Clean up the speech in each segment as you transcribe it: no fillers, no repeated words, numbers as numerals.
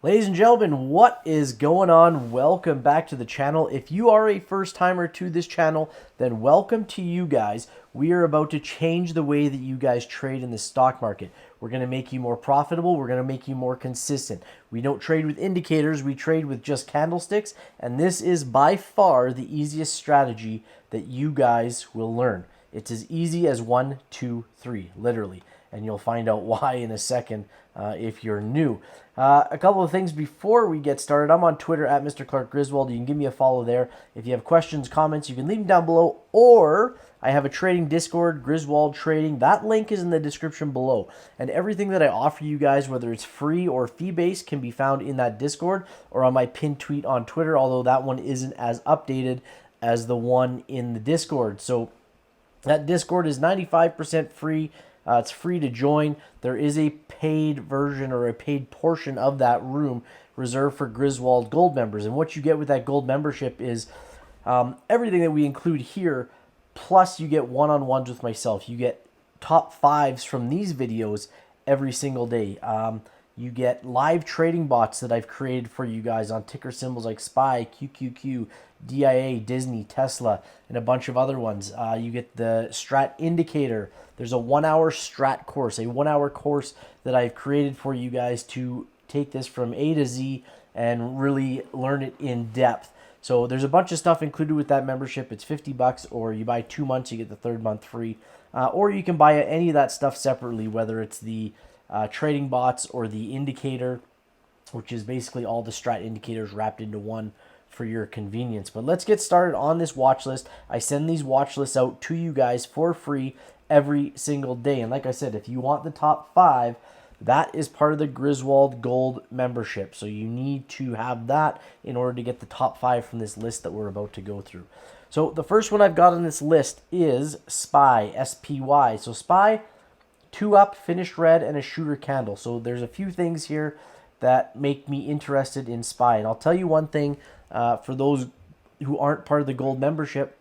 Ladies and gentlemen, what is going on? Welcome back to the channel. If you are a first timer to this channel, then welcome to you guys. We are about to change the way that you guys trade in the stock market. We're going to make you more profitable. We're going to make you more consistent. We don't trade with indicators. We trade with just candlesticks. And this is by far the easiest strategy that you guys will learn. It's as easy as 1, 2, 3, literally. And you'll find out why in a second if you're new. A couple of things before we get started. I'm on Twitter at Mr. Clark Griswold. You can give me a follow there. If you have questions, comments, you can leave them down below. Or I have a trading Discord, Griswold Trading. That link is in the description below. And everything that I offer you guys, whether it's free or fee-based, can be found in that Discord or on my pinned tweet on Twitter, although that one isn't as updated as the one in the Discord. So that Discord is 95% free. It's free to join. There is a paid version or a paid portion of that room reserved for Griswold Gold members. And what you get with that Gold membership is everything that we include here, plus you get one-on-ones with myself. You get top fives from these videos every single day. You get live trading bots that I've created for you guys on ticker symbols like SPY, QQQ, DIA, Disney, Tesla, and a bunch of other ones. You get the Strat indicator. There's a 1-hour Strat course, a 1-hour course that I've created for you guys to take this from A to Z and really learn it in depth. So there's a bunch of stuff included with that membership. It's $50, or you buy 2 months, you get the third month free. Or you can buy any of that stuff separately, whether it's the trading bots or the indicator, which is basically all the Strat indicators wrapped into one for your convenience. But let's get started on this watch list. I send these watch lists out to you guys for free every single day. And like I said, if you want the top 5, that is part of the Griswold Gold membership. So you need to have that in order to get the top 5 from this list that we're about to go through. So the first one I've got on this list is SPY, S-P-Y. So SPY, 2 up, finished red, and a shooter candle. So there's a few things here that make me interested in SPY. And I'll tell you one thing, for those who aren't part of the Gold membership,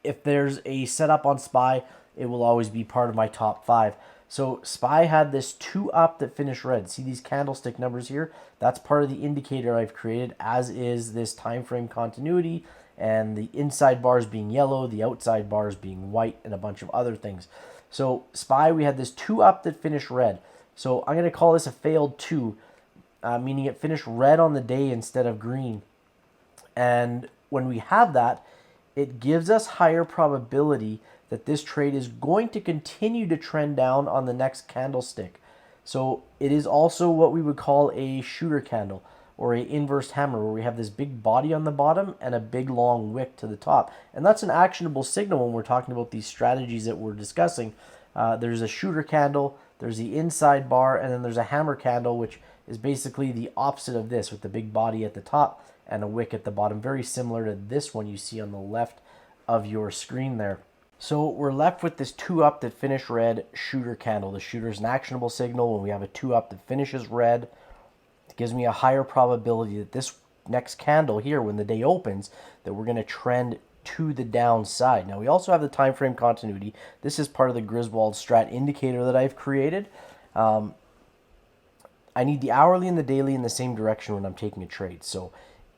if there's a setup on SPY, it will always be part of my top 5. So SPY had this 2 up that finished red. See these candlestick numbers here? That's part of the indicator I've created, as is this time frame continuity, and the inside bars being yellow, the outside bars being white, and a bunch of other things. So SPY, we had this 2 up that finished red. So I'm going to call this a failed 2, meaning it finished red on the day instead of green. And when we have that, it gives us higher probability that this trade is going to continue to trend down on the next candlestick. So it is also what we would call a shooter candle, or a inverse hammer, where we have this big body on the bottom and a big long wick to the top. And that's an actionable signal when we're talking about these strategies that we're discussing. There's a shooter candle, there's the inside bar, and then there's a hammer candle, which is basically the opposite of this, with the big body at the top and a wick at the bottom, very similar to this one you see on the left of your screen there. So we're left with this 2 up that finished red shooter candle. The shooter is an actionable signal. When we have a 2 up that finishes red, it gives me a higher probability that this next candle here, when the day opens, that we're going to trend to the downside. Now we also have the time frame continuity. This is part of the Griswold Strat indicator that I've created. I need the hourly and the daily in the same direction when I'm taking a trade. So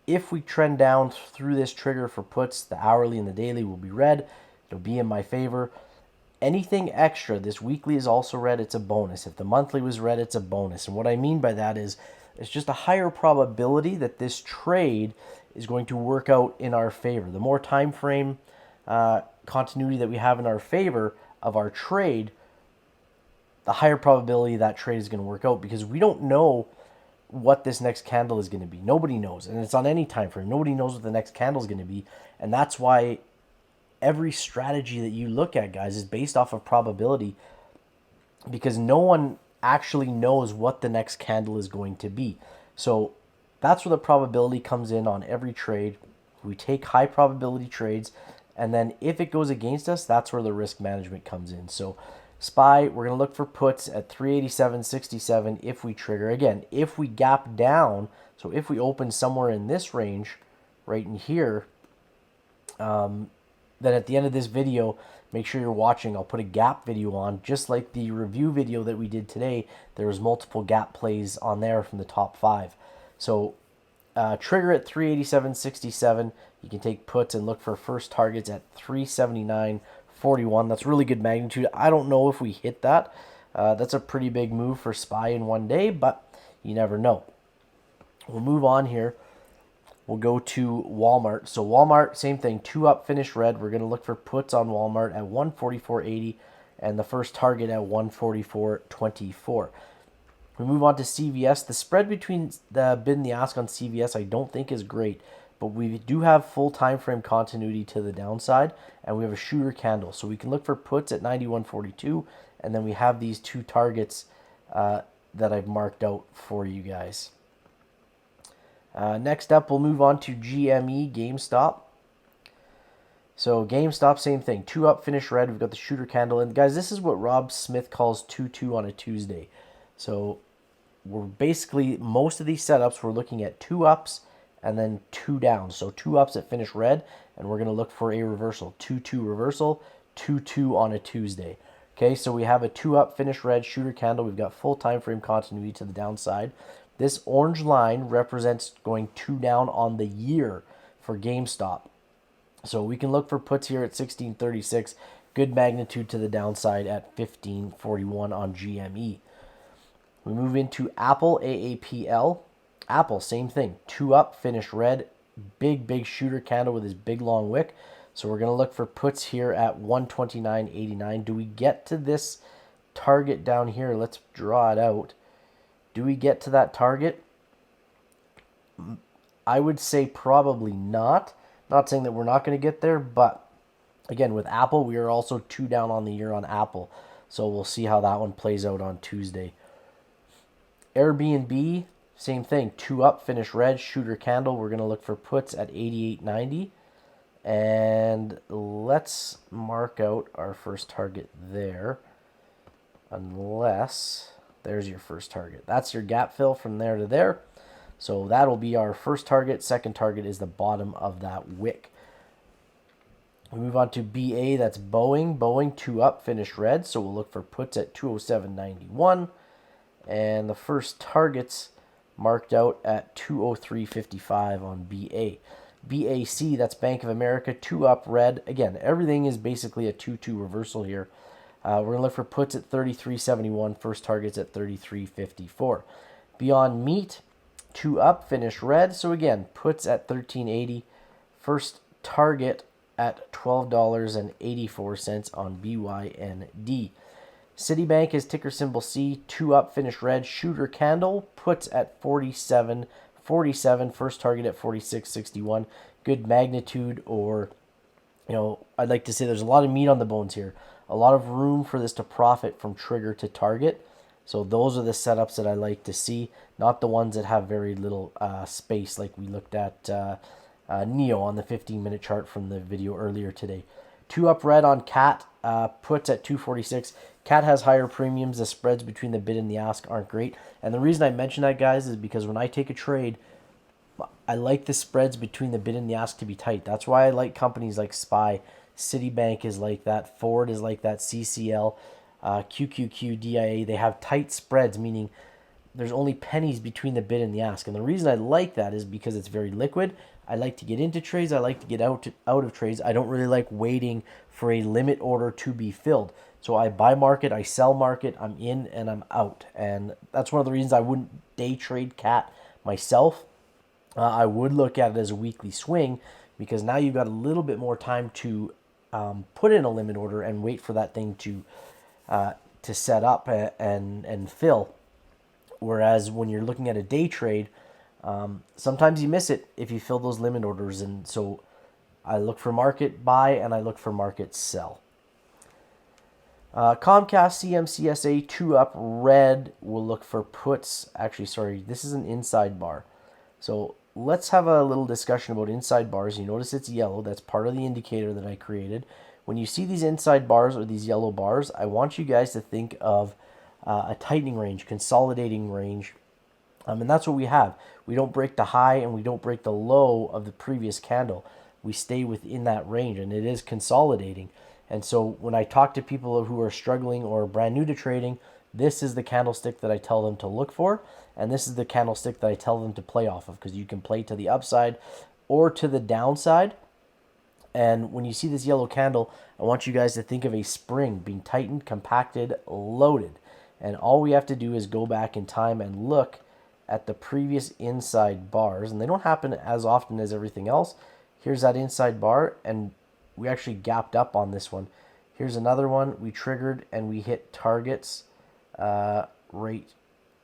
if we trend down through this trigger for puts, the hourly and the daily will be red. It'll be in my favor. Anything extra, this weekly is also red, it's a bonus. If the monthly was red, it's a bonus. And what I mean by that is it's just a higher probability that this trade is going to work out in our favor. The more time frame continuity that we have in our favor of our trade, the higher probability that trade is going to work out, because we don't know what this next candle is going to be. Nobody knows, and it's on any time frame. Nobody knows what the next candle is going to be, and that's why every strategy that you look at, guys, is based off of probability, because no one actually knows what the next candle is going to be. So that's where the probability comes in on every trade. We take high probability trades, and then if it goes against us, that's where the risk management comes in. So SPY, we're going to look for puts at 387.67 if we trigger. Again, if we gap down, so if we open somewhere in this range, right in here, then at the end of this video, make sure you're watching. I'll put a gap video on, just like the review video that we did today. There was multiple gap plays on there from the top 5. So trigger at 387.67. You can take puts and look for first targets at 379.41. That's really good magnitude. I don't know if we hit that. That's a pretty big move for SPY in one day, but you never know. We'll move on here. We'll go to Walmart. So Walmart, same thing, 2 up, finished red. We're going to look for puts on Walmart at 144.80 and the first target at 144.24. We move on to CVS. The spread between the bid and the ask on CVS I don't think is great, but we do have full time frame continuity to the downside, and we have a shooter candle. So we can look for puts at 91.42, and then we have these 2 targets that I've marked out for you guys. Next up, we'll move on to GME, GameStop. So GameStop, same thing. 2 up, finish red. We've got the shooter candle. And guys, this is what Rob Smith calls 2-2 on a Tuesday. So we're basically, most of these setups, we're looking at 2 ups and then 2 downs. So 2 ups at finish red, and we're going to look for a reversal. 2-2 reversal, 2-2 on a Tuesday. Okay, so we have a 2 up, finish red, shooter candle. We've got full time frame continuity to the downside. This orange line represents going 2 down on the year for GameStop. So we can look for puts here at 16.36. Good magnitude to the downside at 15.41 on GME. We move into Apple, AAPL. Apple, same thing. 2 up, finish red. Big shooter candle with his big long wick. So we're going to look for puts here at 129.89. Do we get to this target down here? Let's draw it out. Do we get to that target? I would say probably not. Not saying that we're not going to get there, but again, with Apple, we are also 2 down on the year on Apple. So we'll see how that one plays out on Tuesday. Airbnb, same thing. 2 up, finish red, shooter candle. We're going to look for puts at 88.90. And let's mark out our first target there. Unless... there's your first target. That's your gap fill from there to there. So that'll be our first target. Second target is the bottom of that wick. We move on to BA. That's Boeing. Boeing 2 up, finished red. So we'll look for puts at 207.91. And the first target's marked out at 203.55 on BA. BAC, that's Bank of America. 2 up, red. Again, everything is basically a 2-2 reversal here. We're going to look for puts at 33.71. First target's at 33.54. Beyond Meat, 2 up, finished red. So again, puts at 13.80. First target at $12.84 on BYND. Citibank is ticker symbol C. 2 up, finished red. Shooter candle. Puts at 47.47. First target at 46.61. Good magnitude, or, I'd like to say there's a lot of meat on the bones here. A lot of room for this to profit from trigger to target. So those are the setups that I like to see, not the ones that have very little space, like we looked at NEO on the 15-minute chart from the video earlier today. 2 up red on CAT, puts at 246. CAT has higher premiums. The spreads between the bid and the ask aren't great. And the reason I mention that, guys, is because when I take a trade, I like the spreads between the bid and the ask to be tight. That's why I like companies like SPY. Citibank is like that. Ford is like that. CCL, QQQ, DIA. They have tight spreads, meaning there's only pennies between the bid and the ask. And the reason I like that is because it's very liquid. I like to get into trades. I like to get out of trades. I don't really like waiting for a limit order to be filled. So I buy market, I sell market, I'm in and I'm out. And that's one of the reasons I wouldn't day trade CAT myself. I would look at it as a weekly swing, because now you've got a little bit more time to put in a limit order and wait for that thing to set up and fill. Whereas when you're looking at a day trade, sometimes you miss it if you fill those limit orders. And so I look for market buy and I look for market sell. Comcast CMCSA 2 up red. We'll look for puts. Actually, sorry, this is an inside bar. So let's have a little discussion about inside bars. You notice it's yellow. That's part of the indicator that I created. When you see these inside bars or these yellow bars, I want you guys to think of a tightening range, consolidating range. And that's what we have. We don't break the high and we don't break the low of the previous candle. We stay within that range, and it is consolidating. And so when I talk to people who are struggling or brand new to trading, this is the candlestick that I tell them to look for. And this is the candlestick that I tell them to play off of, because you can play to the upside or to the downside. And when you see this yellow candle, I want you guys to think of a spring being tightened, compacted, loaded. And all we have to do is go back in time and look at the previous inside bars. And they don't happen as often as everything else. Here's that inside bar, and we actually gapped up on this one. Here's another one. We triggered and we hit targets right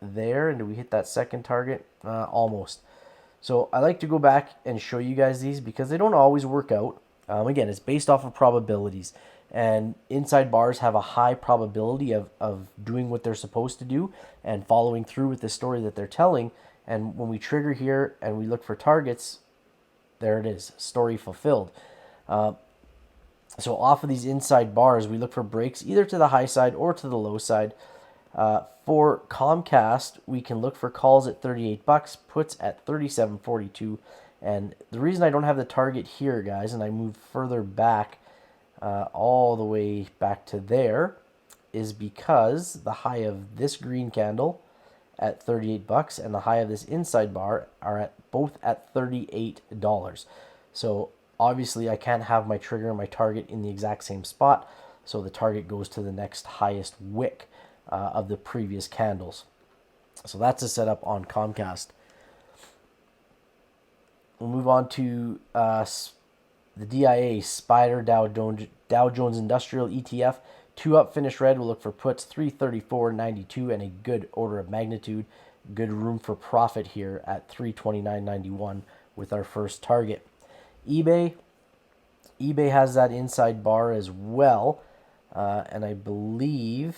there. And did we hit that second target? Almost. So I like to go back and show you guys these because they don't always work out. Again, it's based off of probabilities. And inside bars have a high probability of doing what they're supposed to do and following through with the story that they're telling. And when we trigger here and we look for targets, there it is, story fulfilled. So off of these inside bars, we look for breaks either to the high side or to the low side. For Comcast, we can look for calls at $38, puts at $37.42. And the reason I don't have the target here, guys, and I move further back, all the way back to there, is because the high of this green candle at $38 and the high of this inside bar are at both at $38. So obviously I can't have my trigger and my target in the exact same spot, so the target goes to the next highest wick of the previous candles. So that's a setup on Comcast. We'll move on to the DIA, Spider Dow Jones Industrial ETF. 2 up, finish red. We'll look for puts 334.92 and a good order of magnitude. Good room for profit here at 329.91 with our first target. eBay has that inside bar as well. And I believe,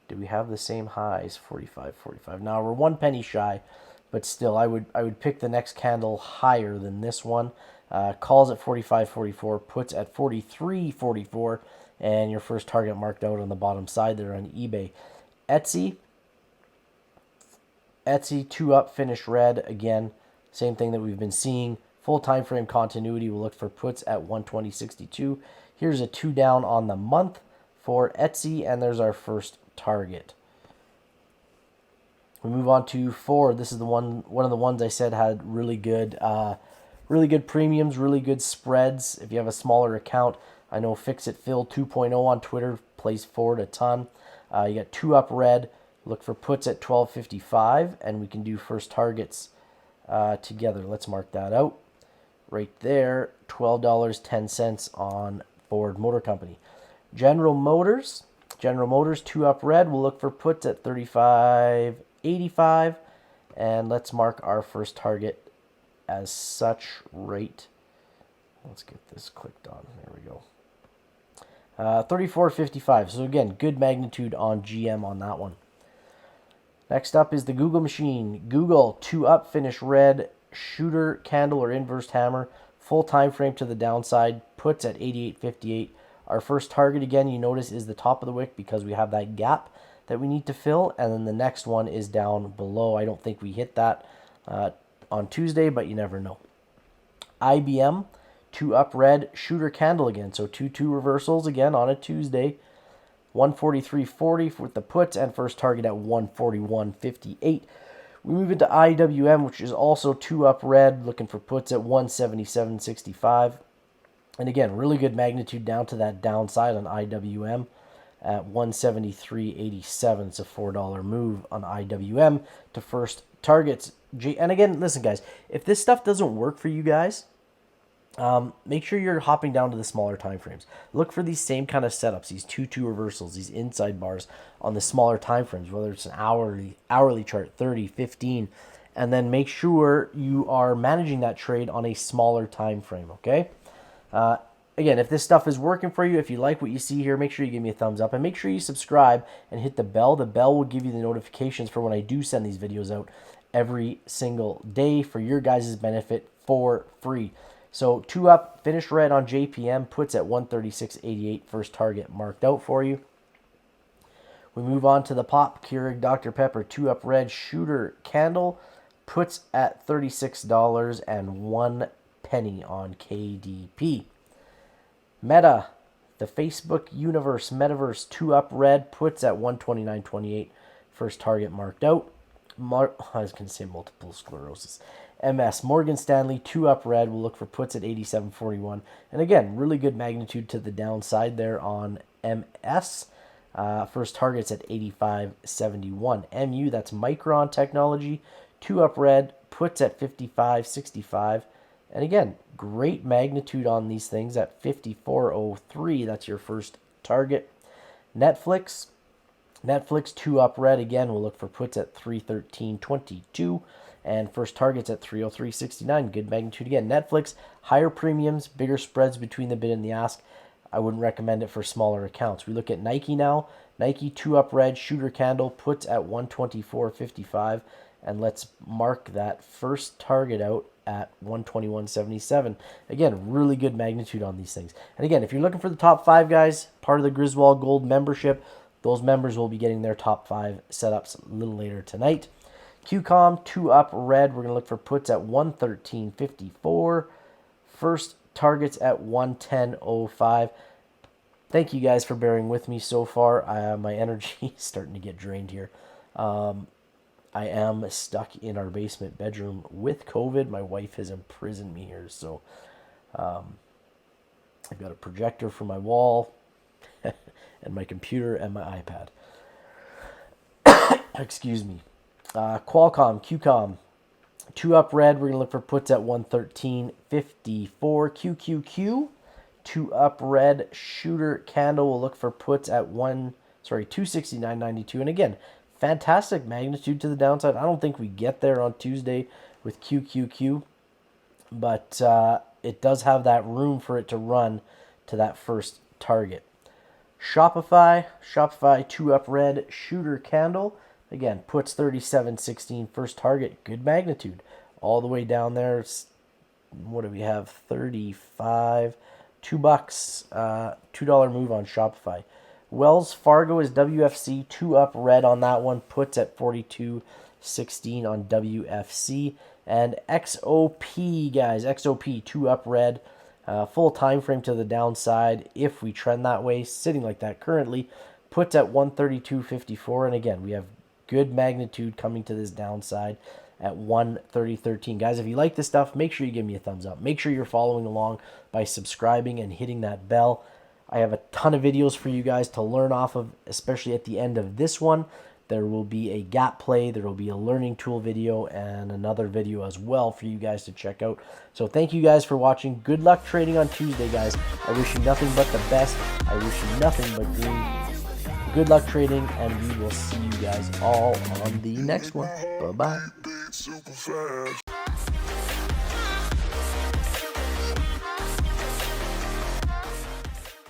do we have the same highs? 45.45. Now we're 1 penny shy, but still I would pick the next candle higher than this one. Calls at 45.44, puts at 43.44, and your first target marked out on the bottom side there on eBay. Etsy 2 up, finish red. Again, same thing that we've been seeing. Full time frame continuity, we'll look for puts at 120.62. Here's a 2 down on the month for Etsy, and there's our first target. We move on to Ford. This is the one of the ones I said had really good premiums, really good spreads. If you have a smaller account, I know Fix It Phil 2.0 on Twitter plays Ford a ton. You got 2 up red. Look for puts at 12.55, and we can do first targets together. Let's mark that out. Right there, $12.10 on Ford Motor Company. General Motors 2 up red. We'll look for puts at 35.85, and let's mark our first target as such right. Let's get this clicked on. There we go. 34.55. So again, good magnitude on GM on that one. Next up is the Google machine. Google 2 up, finish red, shooter candle or inverse hammer, full time frame to the downside, puts at 88.58. Our first target, again, you notice, is the top of the wick because we have that gap that we need to fill, and then the next one is down below. I don't think we hit that on Tuesday, but you never know. IBM 2 up red, shooter candle again, so 2-2 reversals again on a Tuesday. 143.40 with the puts and first target at 141.58. We move into IWM, which is also 2 up red, looking for puts at 177.65. And again, really good magnitude down to that downside on IWM at 173.87. It's a $4 move on IWM to first targets. And again, listen, guys, if this stuff doesn't work for you guys, make sure you're hopping down to the smaller time frames. Look for these same kind of setups, these 2-2 reversals, these inside bars on the smaller time frames, whether it's an hourly chart, 30, 15, and then make sure you are managing that trade on a smaller time frame, okay? Again, if this stuff is working for you, if you like what you see here, make sure you give me a thumbs up and make sure you subscribe and hit the bell. The bell will give you the notifications for when I do send these videos out every single day for your guys' benefit for free. So 2 up, finish red on JPM, puts at 136.88, first target marked out for you. We move on to the Pop Keurig Dr. Pepper 2 up red shooter candle, puts at $36.01 on KDP. Meta The Facebook Universe Metaverse 2 up red puts at 129.28. First target marked out. I was going to say multiple sclerosis. MS Morgan Stanley 2 up red will look for puts at 87.41. And again, really good magnitude to the downside there on MS. First target's at 85.71. MU, that's Micron Technology, 2 up red, puts at 55.65. And again, great magnitude on these things at 54.03. That's your first target. Netflix 2 up red again. We'll look for puts at 313.22. And first target's at 303.69. Good magnitude again. Netflix, higher premiums, bigger spreads between the bid and the ask. I wouldn't recommend it for smaller accounts. We look at Nike now. Nike 2 up red, shooter candle, puts at 124.55. And let's mark that first target out at 121.77. Again, really good magnitude on these things. And again, if you're looking for the top 5 guys, part of the Griswold Gold membership, those members will be getting their top 5 setups a little later tonight. QCOM 2 up red. We're going to look for puts at 113.54. First targets at 110.05. Thank you guys for bearing with me so far. My energy is starting to get drained here. I am stuck in our basement bedroom with COVID. My wife has imprisoned me here, so I've got a projector for my wall and my computer and my iPad. Excuse me. Qualcomm, QCOM, 2 up red. We're going to look for puts at 113.54. QQQ, 2 up red. Shooter candle will look for puts at 269.92. And again, fantastic magnitude to the downside. I don't think we get there on Tuesday with QQQ, but it does have that room for it to run to that first target. Shopify 2 up red, shooter candle. Again, puts 37.16, first target, good magnitude. All the way down there, what do we have? 35, $2, $2 move on Shopify. Wells Fargo is WFC, 2 up red on that one, puts at 42.16 on WFC. And XOP, guys, XOP, 2 up red, full time frame to the downside if we trend that way, sitting like that currently, puts at 132.54. And again, we have good magnitude coming to this downside at 130.13. Guys, if you like this stuff, make sure you give me a thumbs up. Make sure you're following along by subscribing and hitting that bell. I have a ton of videos for you guys to learn off of, especially at the end of this one. There will be a gap play, there will be a learning tool video, and another video as well for you guys to check out. So thank you guys for watching. Good luck trading on Tuesday, guys. I wish you nothing but the best. I wish you nothing but green. Good luck trading, and we will see you guys all on the next one. Bye-bye.